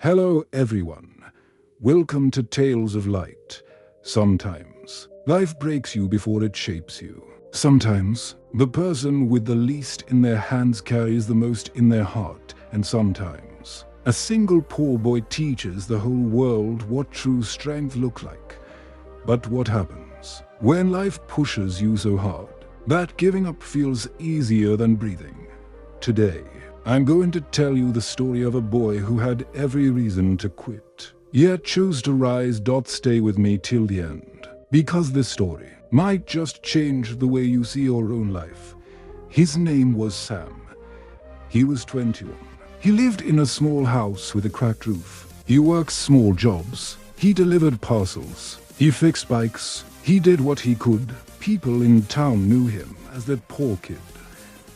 Hello everyone. Welcome to Tales of Light. Sometimes life breaks you before it shapes you. Sometimes the person with the least in their hands carries the most in their heart, and sometimes a single poor boy teaches the whole world what true strength looks like. But what happens when life pushes you so hard that giving up feels easier than breathing? Today, I'm going to tell you the story of a boy who had every reason to quit, yet chose to rise. Stay with me till the end, because this story might just change the way you see your own life. His name was Sam. He was 21. He lived in a small house with a cracked roof. He worked small jobs. He delivered parcels. He fixed bikes. He did what he could. People in town knew him as that poor kid.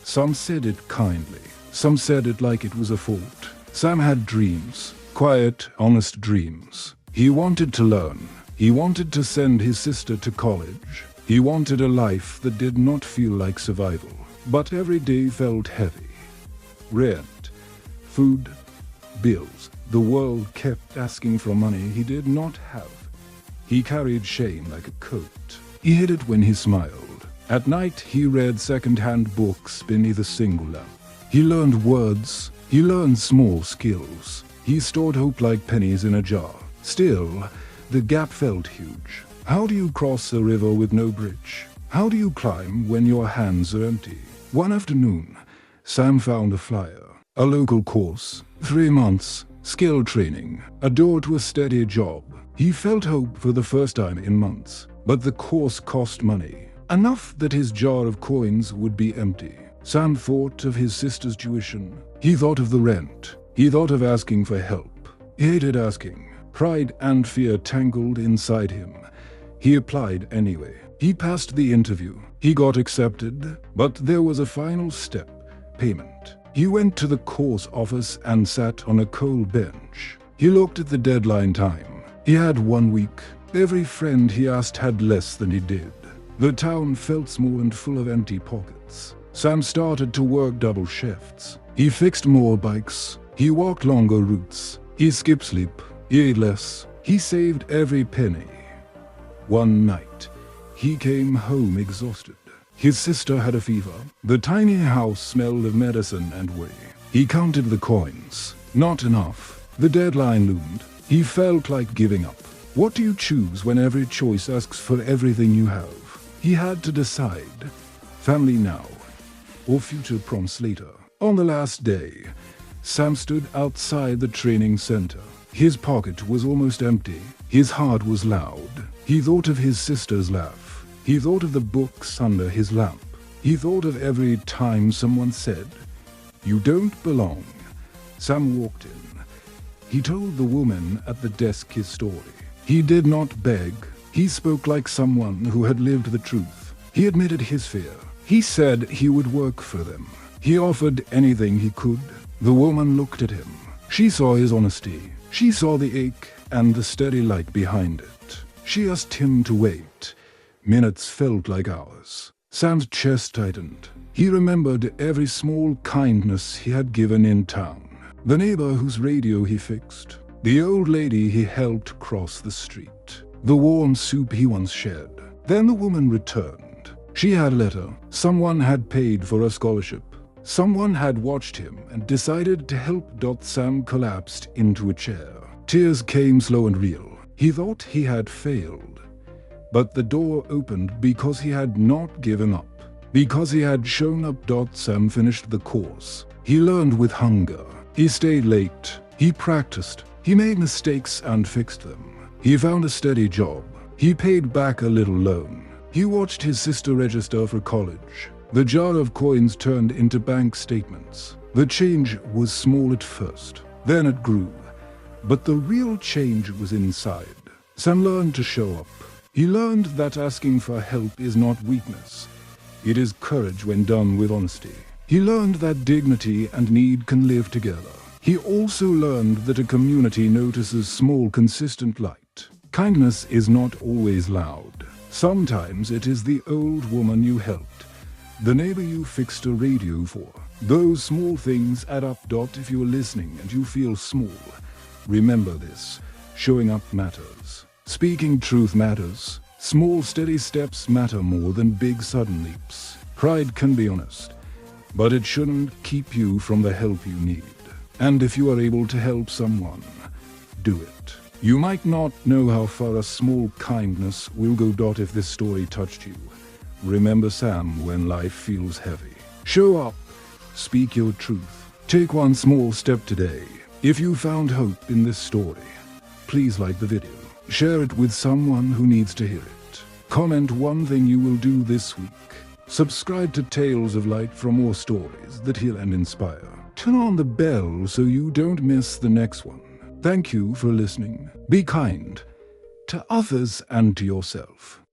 Some said it kindly. Some said it like it was a fault. Sam had dreams. Quiet, honest dreams. He wanted to learn. He wanted to send his sister to college. He wanted a life that did not feel like survival. But every day felt heavy. Rent, food, bills. The world kept asking for money he did not have. He carried shame like a coat. He hid it when he smiled. At night he read second-hand books beneath a single lamp. He learned words. He learned small skills. He stored hope like pennies in a jar. Still, the gap felt huge. How do you cross a river with no bridge? How do you climb when your hands are empty? One afternoon, Sam found a flyer. A local course, 3 months, skill training, a door to a steady job. He felt hope for the first time in months. But the course cost money, enough that his jar of coins would be empty. Sam thought of his sister's tuition. He thought of the rent. He thought of asking for help. He hated asking. Pride and fear tangled inside him. He applied anyway. He passed the interview. He got accepted, but there was a final step: payment. He went to the course office and sat on a cold bench. He looked at the deadline time. He had 1 week. Every friend he asked had less than he did. The town felt small and full of empty pockets. Sam started to work double shifts. He fixed more bikes. He walked longer routes. He skipped sleep. He ate less. He saved every penny. One night, he came home exhausted. His sister had a fever. The tiny house smelled of medicine and worry. He counted the coins. Not enough. The deadline loomed. He felt like giving up. What do you choose when every choice asks for everything you have? He had to decide. Family now, or future prompts later. On the last day, Sam stood outside the training center. His pocket was almost empty. His heart was loud. He thought of his sister's laugh. He thought of the books under his lamp. He thought of every time someone said, "You don't belong." Sam walked in. He told the woman at the desk his story. He did not beg. He spoke like someone who had lived the truth. He admitted his fear. He said he would work for them. He offered anything he could. The woman looked at him. She saw his honesty. She saw the ache and the steady light behind it. She asked him to wait. Minutes felt like hours. Sam's chest tightened. He remembered every small kindness he had given in town. The neighbor whose radio he fixed. The old lady he helped cross the street. The warm soup he once shared. Then the woman returned. She had a letter. Someone had paid for a scholarship. Someone had watched him and decided to help. Sam collapsed into a chair. Tears came slow and real. He thought he had failed. But the door opened because he had not given up. Because he had shown up. Sam finished the course. He learned with hunger. He stayed late. He practiced. He made mistakes and fixed them. He found a steady job. He paid back a little loan. He watched his sister register for college. The jar of coins turned into bank statements. The change was small at first. Then it grew. But the real change was inside. Sam learned to show up. He learned that asking for help is not weakness. It is courage when done with honesty. He learned that dignity and need can live together. He also learned that a community notices small, consistent light. Kindness is not always loud. Sometimes it is the old woman you helped, the neighbor you fixed a radio for. Those small things add up. If you're listening and you feel small, Remember this, showing up matters. Speaking truth matters. Small steady steps matter more than big sudden leaps. Pride can be honest, but it shouldn't keep you from the help you need. And if you are able to help someone, do it. You might not know how far a small kindness will go. If this story touched you, remember Sam when life feels heavy. Show up, speak your truth, take one small step today. If you found hope in this story, please like the video, share it with someone who needs to hear it. Comment one thing you will do this week. Subscribe to Tales of Light for more stories that heal and inspire. Turn on the bell so you don't miss the next one. Thank you for listening. Be kind to others and to yourself.